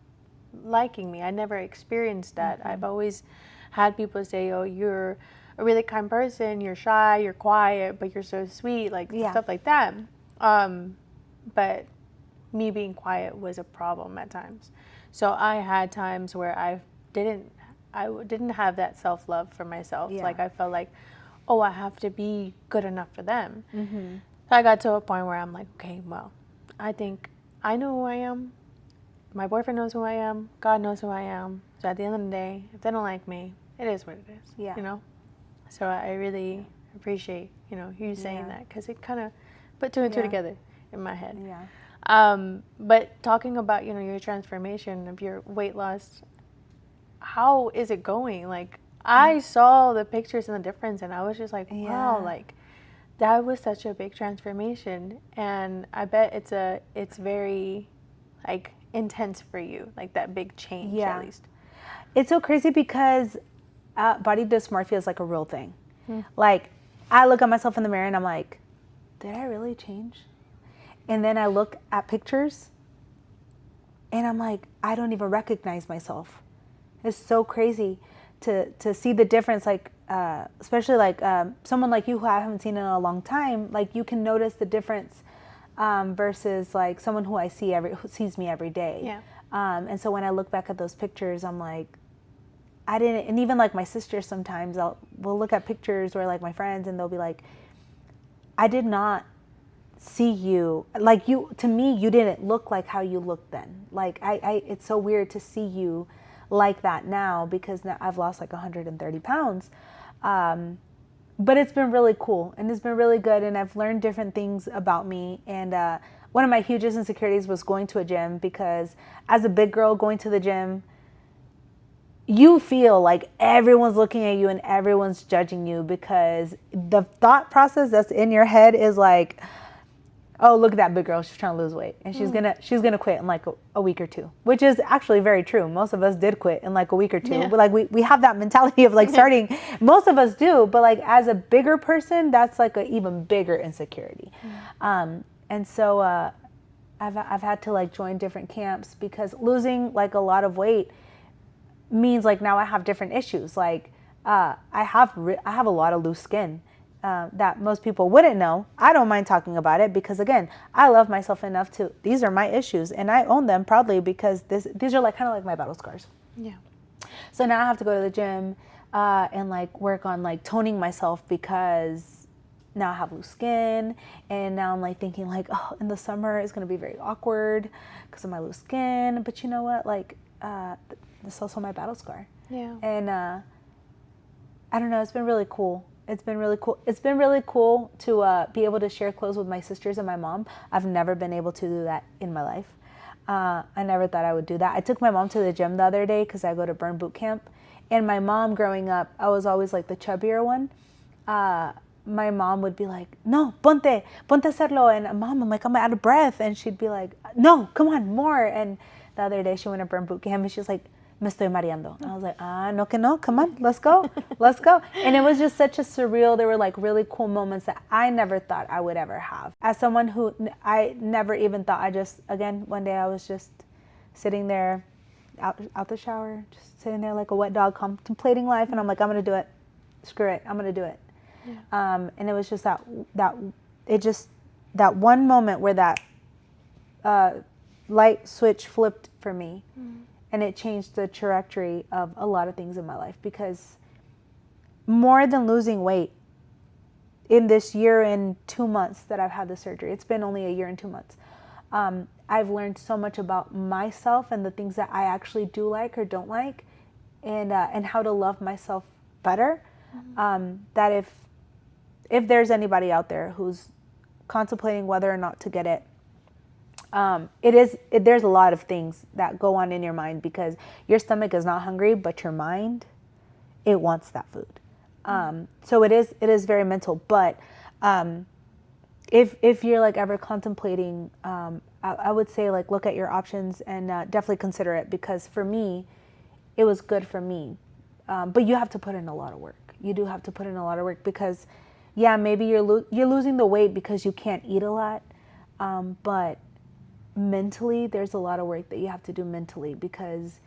liking me. I never experienced that. I've always had people say, oh, you're a really kind person, you're shy, you're quiet, but you're so sweet, like stuff like that. But me being quiet was a problem at times. So I had times where I didn't have that self-love for myself. Like I felt like, oh, I have to be good enough for them. So I got to a point where I'm like, okay, well, I think I know who I am. My boyfriend knows who I am. God knows who I am. So at the end of the day, if they don't like me, it is what it is. You know? So I really appreciate, you know, you saying that, because it kind of put two and two together in my head. But talking about, you know, your transformation of your weight loss, how is it going? Like, I saw the pictures and the difference, and I was just like, wow, like, that was such a big transformation. And I bet it's very, like, intense for you, like that big change at least. It's so crazy because body dysmorphia is like a real thing. Like, I look at myself in the mirror and I'm like, did I really change? And then I look at pictures and I'm like, I don't even recognize myself. It's so crazy to see the difference, like, especially like someone like you who I haven't seen in a long time, like you can notice the difference versus like someone who who sees me every day. And so when I look back at those pictures, I'm like, I didn't, and even like my sisters sometimes we'll look at pictures or like my friends and they'll be like, I did not see you, like you, to me, you didn't look like how you looked then. Like it's so weird to see you like that now, because now I've lost like 130 pounds. But it's been really cool and it's been really good. And I've learned different things about me. And one of my hugest insecurities was going to a gym, because as a big girl going to the gym, you feel like everyone's looking at you and everyone's judging you, because the thought process that's in your head is like, oh, look at that big girl, she's trying to lose weight and she's gonna quit in like a week or two, which is actually very true. Most of us did quit in like a week or two. But like we have that mentality of like starting, most of us do, but like as a bigger person, that's like an even bigger insecurity. And so I've had to like join different camps, because losing like a lot of weight means like now I have different issues. Like I have a lot of loose skin that most people wouldn't know. I don't mind talking about it, because again, I love myself enough to, these are my issues and I own them proudly, because these are like kind of like my battle scars. So now I have to go to the gym and like work on like toning myself, because now I have loose skin, and now I'm like thinking like, oh, in the summer it's going to be very awkward because of my loose skin. But you know what, like it's also my battle scar. And I don't know, it's been really cool. It's been really cool. It's been really cool to be able to share clothes with my sisters and my mom. I've never been able to do that in my life. I never thought I would do that. I took my mom to the gym the other day because I go to burn boot camp. And my mom growing up, I was always like the chubbier one. My mom would be like, no, ponte hacerlo. And mom, I'm like, I'm out of breath. And she'd be like, no, come on, more. And the other day she went to burn boot camp and she's like, me estoy mareando. And I was like, no que no, come on, let's go, let's go. And it was just such a surreal, there were like really cool moments that I never thought I would ever have. As someone who I never even thought, again, one day I was just sitting there out the shower, just sitting there like a wet dog contemplating life. And I'm like, I'm going to do it. Screw it. I'm going to do it. And it was just that one moment where that light switch flipped for me. And it changed the trajectory of a lot of things in my life, because more than losing weight, in this year and 2 months that I've had the surgery, it's been only a year and 2 months, I've learned so much about myself and the things that I actually do like or don't like, and how to love myself better. That if there's anybody out there who's contemplating whether or not to get it, There's a lot of things that go on in your mind because your stomach is not hungry, but your mind, it wants that food. So it is very mental. But if you're like ever contemplating, I would say like look at your options and definitely consider it, because for me, it was good for me. But you have to put in a lot of work. You do have to put in a lot of work because, yeah, maybe you're losing the weight because you can't eat a lot, but mentally there's a lot of work that you have to do mentally, because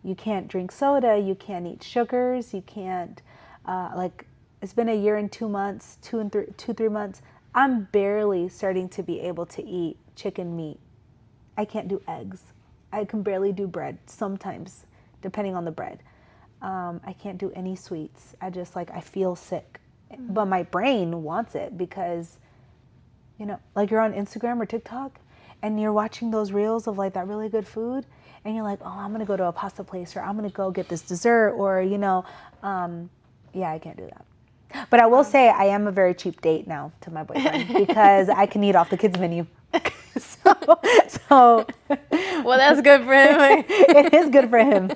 you can't drink soda, you can't eat sugars, you can't like, it's been a year and 2 months, 3 months. I'm barely starting to be able to eat chicken meat. I can't do eggs. I can barely do bread sometimes, depending on the bread. I can't do any sweets. I feel sick. But my brain wants it because, like you're on Instagram or TikTok and you're watching those reels of like that really good food and you're like, oh, I'm going to go to a pasta place, or I'm going to go get this dessert, or, yeah, I can't do that. But I will say I am a very cheap date now to my boyfriend because I can eat off the kids' menu. so well, that's good for him. It is good for him.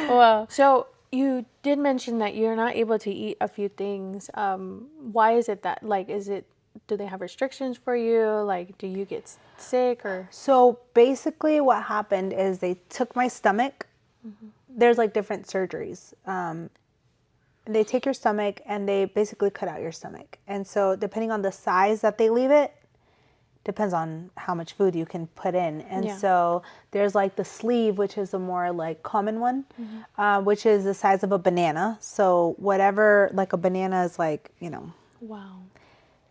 Wow. So you did mention that you're not able to eat a few things. Why is it that? Like, do they have restrictions for you? Like, do you get sick or? So basically what happened is they took my stomach. There's like different surgeries. They take your stomach and they basically cut out your stomach. And so depending on the size that they leave it, depends on how much food you can put in. And so there's like the sleeve, which is a more like common one, which is the size of a banana. So whatever, like a banana is like, Wow.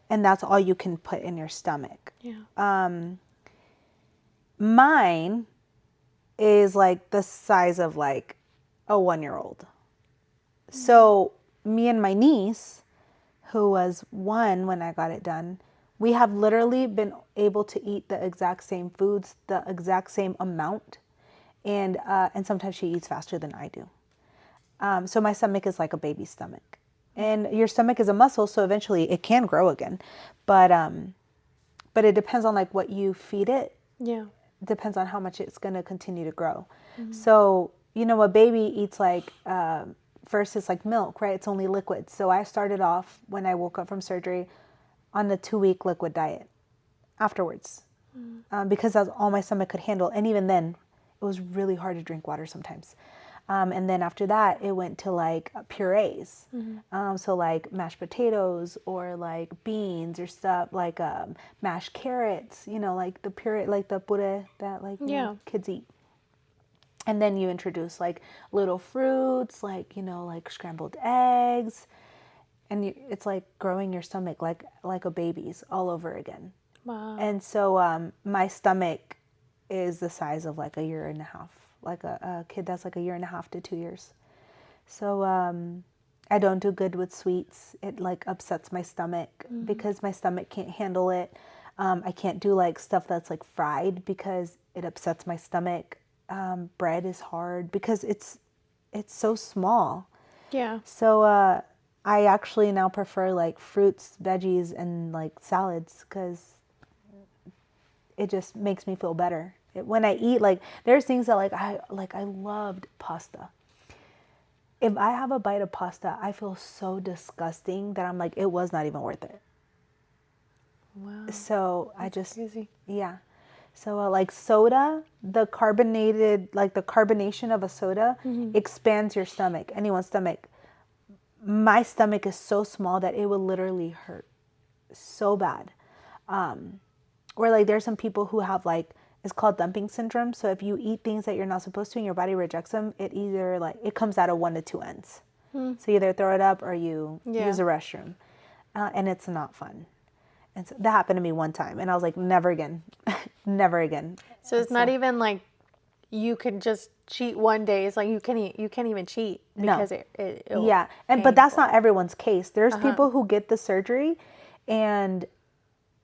And that's all you can put in your stomach. Yeah. Mine is like the size of like a 1-year-old. So me and my niece, who was 1 when I got it done, we have literally been able to eat the exact same foods, the exact same amount. And sometimes she eats faster than I do. So my stomach is like a baby stomach. And your stomach is a muscle, so eventually it can grow again. But it depends on like what you feed it. Yeah. It depends on how much it's going to continue to grow. So, a baby eats like, first it's like milk, right? It's only liquid. So I started off when I woke up from surgery on the 2-week liquid diet afterwards, because that's all my stomach could handle. And even then, it was really hard to drink water sometimes. And then after that, it went to like purees. So like mashed potatoes or like beans or stuff like mashed carrots, like the puree, like the puree that like kids eat. And then you introduce like little fruits, like, like scrambled eggs. And it's like growing your stomach like a baby's all over again. Wow. And so my stomach is the size of like a year and a half, like a kid that's like a year and a half to 2 years. So I don't do good with sweets. It like upsets my stomach because my stomach can't handle it. I can't do like stuff that's like fried because it upsets my stomach. Bread is hard because it's so small. Yeah. So I actually now prefer like fruits, veggies, and like salads because it just makes me feel better. When I eat, like there's things that I loved pasta. If I have a bite of pasta, I feel so disgusting that I'm like, it was not even worth it. Wow. So That's crazy. Yeah. So like soda, the carbonation of a soda expands your stomach, anyone's stomach. My stomach is so small that it would literally hurt so bad. Or like there's some people who have like, it's called dumping syndrome. So if you eat things that you're not supposed to and your body rejects them, it either like, it comes out of one to two ends. So you either throw it up or you use a restroom. And it's not fun. And so that happened to me one time and I was like, never again, never again. So it's not even like you could just cheat one day. It's like you can't even cheat because but that's not everyone's case. There's people who get the surgery and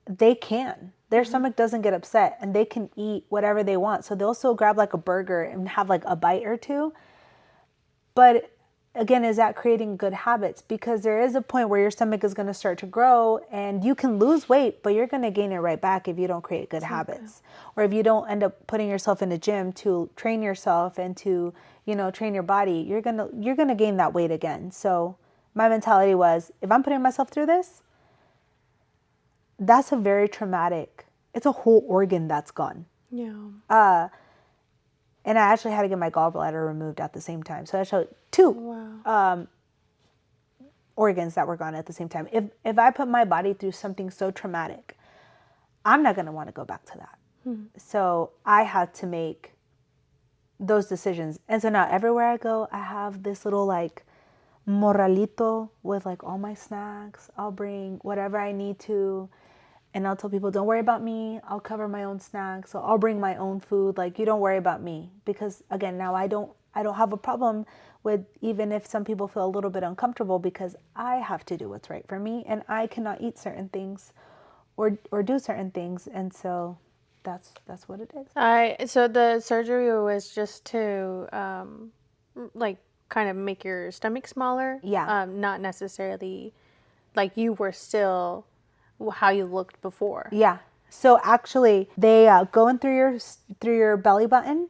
they can. Their stomach doesn't get upset and they can eat whatever they want. So they'll still grab like a burger and have like a bite or two. But again, is that creating good habits? Because there is a point where your stomach is going to start to grow and you can lose weight, but you're going to gain it right back if you don't create good habits. Or if you don't end up putting yourself in the gym to train yourself and to, train your body, you're going to gain that weight again. So my mentality was, if I'm putting myself through this, that's a very traumatic, it's a whole organ that's gone. Yeah. And I actually had to get my gallbladder removed at the same time. So I showed two organs that were gone at the same time. If I put my body through something so traumatic, I'm not going to want to go back to that. So I had to make those decisions. And so now everywhere I go, I have this little like morralito with like all my snacks. I'll bring whatever I need to. And I'll tell people, don't worry about me. I'll cover my own snacks. So I'll bring my own food. Like, you don't worry about me. Because again, now I don't have a problem with, even if some people feel a little bit uncomfortable, because I have to do what's right for me and I cannot eat certain things or do certain things. And so that's what it is. So the surgery was just to like kind of make your stomach smaller. Yeah. Not necessarily like you were still how you looked before. Yeah. So actually, they go in through your belly button,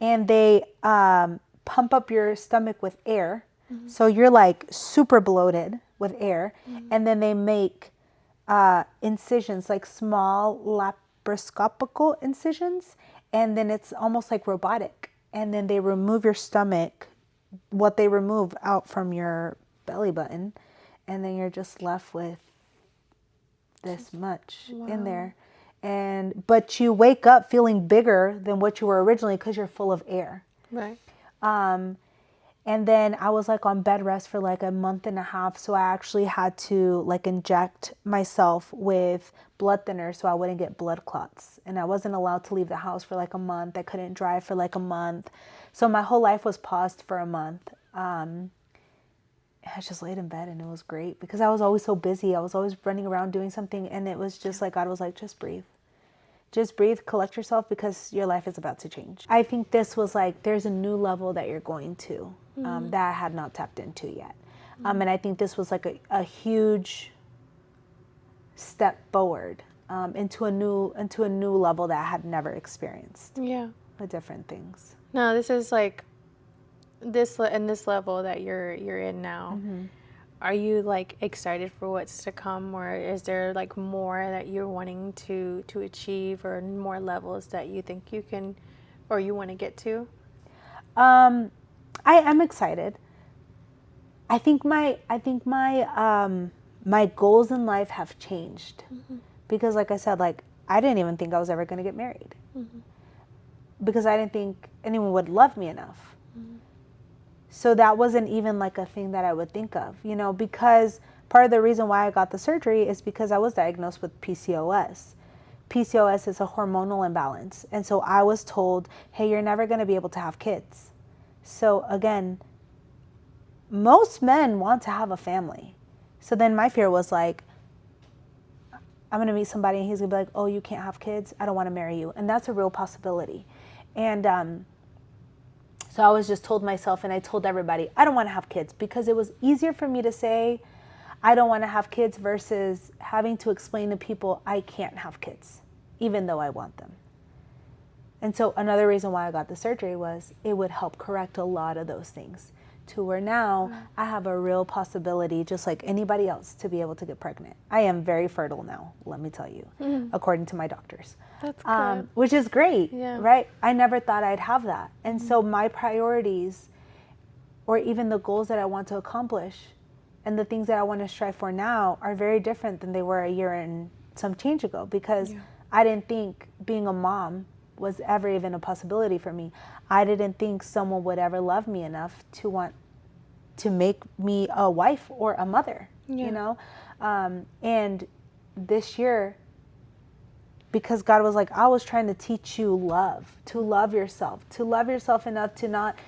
and they pump up your stomach with air. So you're like super bloated with air, and then they make incisions, like small laparoscopical incisions, and then it's almost like robotic. And then they remove your stomach, what they remove out from your belly button, and then you're just left with this much in there. But you wake up feeling bigger than what you were originally because you're full of air. Right. And then I was like on bed rest for like a month and a half. So I actually had to like inject myself with blood thinner so I wouldn't get blood clots. And I wasn't allowed to leave the house for like a month. I couldn't drive for like a month. So my whole life was paused for a month. I just laid in bed and it was great because I was always so busy. I was always running around doing something, and it was just like God was like, just breathe. Just breathe, collect yourself, because your life is about to change. I think this was like, there's a new level that you're going to that I had not tapped into yet. And I think this was like a huge step forward into a new level that I had never experienced. Yeah. With different things. No, this is like this level that you're in now. Are you like excited for what's to come, or is there like more that you're wanting to achieve, or more levels that you think you can or you want to get to? I am excited. I think my my goals in life have changed because, like I said, like I didn't even think I was ever going to get married because I didn't think anyone would love me enough. So that wasn't even like a thing that I would think of, because part of the reason why I got the surgery is because I was diagnosed with PCOS. PCOS is a hormonal imbalance. And so I was told, hey, you're never going to be able to have kids. So again, most men want to have a family. So then my fear was like, I'm going to meet somebody and he's going to be like, oh, you can't have kids. I don't want to marry you. And that's a real possibility. And, so I was just told myself, and I told everybody, I don't want to have kids, because it was easier for me to say, I don't want to have kids versus having to explain to people I can't have kids, even though I want them. And so another reason why I got the surgery was it would help correct a lot of those things, to where now I have a real possibility, just like anybody else, to be able to get pregnant. I am very fertile now, let me tell you, according to my doctors. That's good. Which is great, Yeah. right? I never thought I'd have that. And so my priorities, or even the goals that I want to accomplish and the things that I want to strive for now, are very different than they were a year and some change ago, because I didn't think being a mom was ever even a possibility for me. I didn't think someone would ever love me enough to want to make me a wife or a mother, and this year, because God was like, I was trying to teach you to love yourself enough to not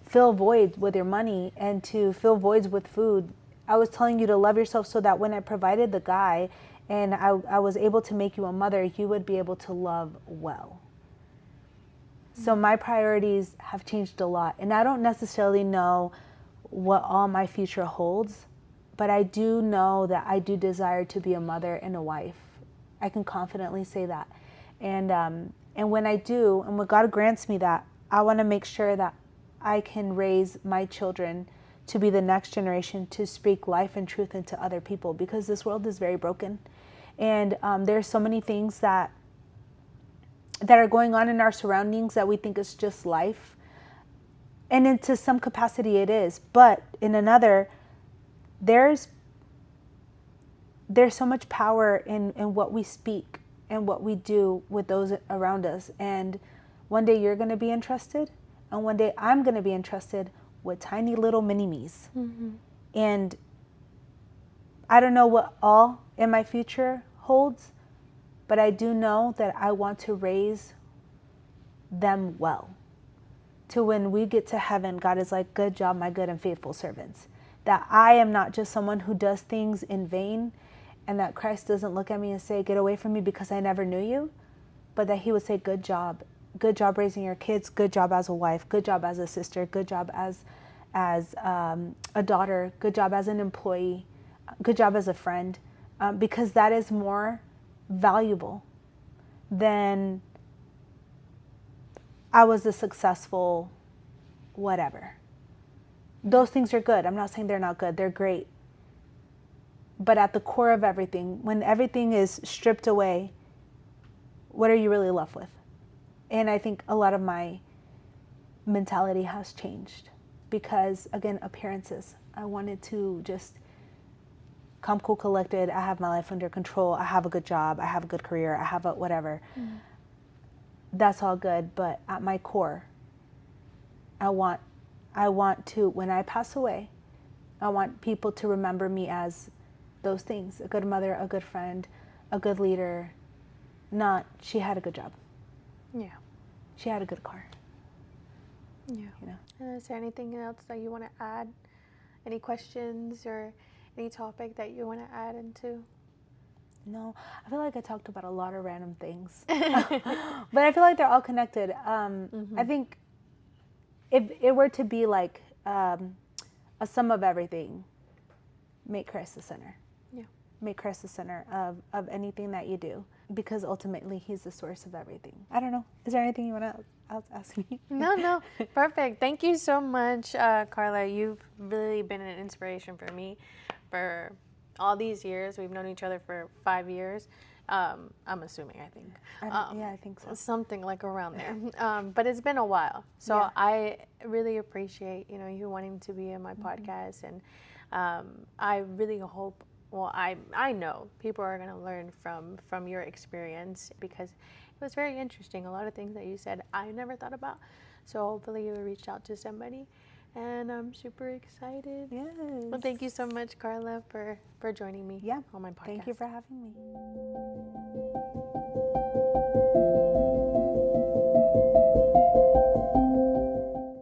fill voids with your money and to fill voids with food. I was telling you to love yourself so that when I provided the guy and I was able to make you a mother, you would be able to love well. So my priorities have changed a lot. And I don't necessarily know what all my future holds, but I do know that I do desire to be a mother and a wife. I can confidently say that. And when I do, and when God grants me that, I want to make sure that I can raise my children to be the next generation to speak life and truth into other people, because this world is very broken. And there's so many things that are going on in our surroundings that we think is just life. And into some capacity it is. But in another, there's so much power in what we speak and what we do with those around us. And one day you're going to be entrusted, and one day I'm going to be entrusted with tiny little mini-me's. Mm-hmm. And I don't know what all in my future holds, but I do know that I want to raise them well. To when we get to heaven, God is like, good job, my good and faithful servants. That I am not just someone who does things in vain, and that Christ doesn't look at me and say, get away from me because I never knew you, but that he would say, good job raising your kids, good job as a wife, good job as a sister, good job as a daughter, good job as an employee, good job as a friend, because that is more valuable than I was a successful whatever. Those things are good. I'm not saying they're not good. They're great. But at the core of everything, when everything is stripped away, what are you really left with? And I think a lot of my mentality has changed because, again, appearances. I wanted to just come cool, collected. I have my life under control. I have a good job. I have a good career. I have a whatever. Mm. That's all good. But at my core, I want to, when I pass away, I want people to remember me as those things: a good mother, a good friend, a good leader. Not, she had a good job. Yeah. She had a good car. Yeah. You know. Is there anything else that you want to add? Any questions or any topic that you want to add into? No, I feel like I talked about a lot of random things, but I feel like they're all connected. I think if it were to be like a sum of everything, make Christ the center. Yeah. Make Christ the center of anything that you do, because ultimately he's the source of everything. I don't know. Is there anything you want to ask me? No. Perfect. Thank you so much, Karla. You've really been an inspiration for me for all these years. We've known each other for 5 years. I'm assuming, I think. Yeah, I think so. Something like around there. But it's been a while. So yeah. I really appreciate, you wanting to be in my podcast. And I really hope, well, I know people are going to learn from your experience, because it was very interesting. A lot of things that you said I never thought about. So hopefully you reached out to somebody. And I'm super excited. Yes. Well, thank you so much, Karla, for joining me on my podcast. Thank you for having me.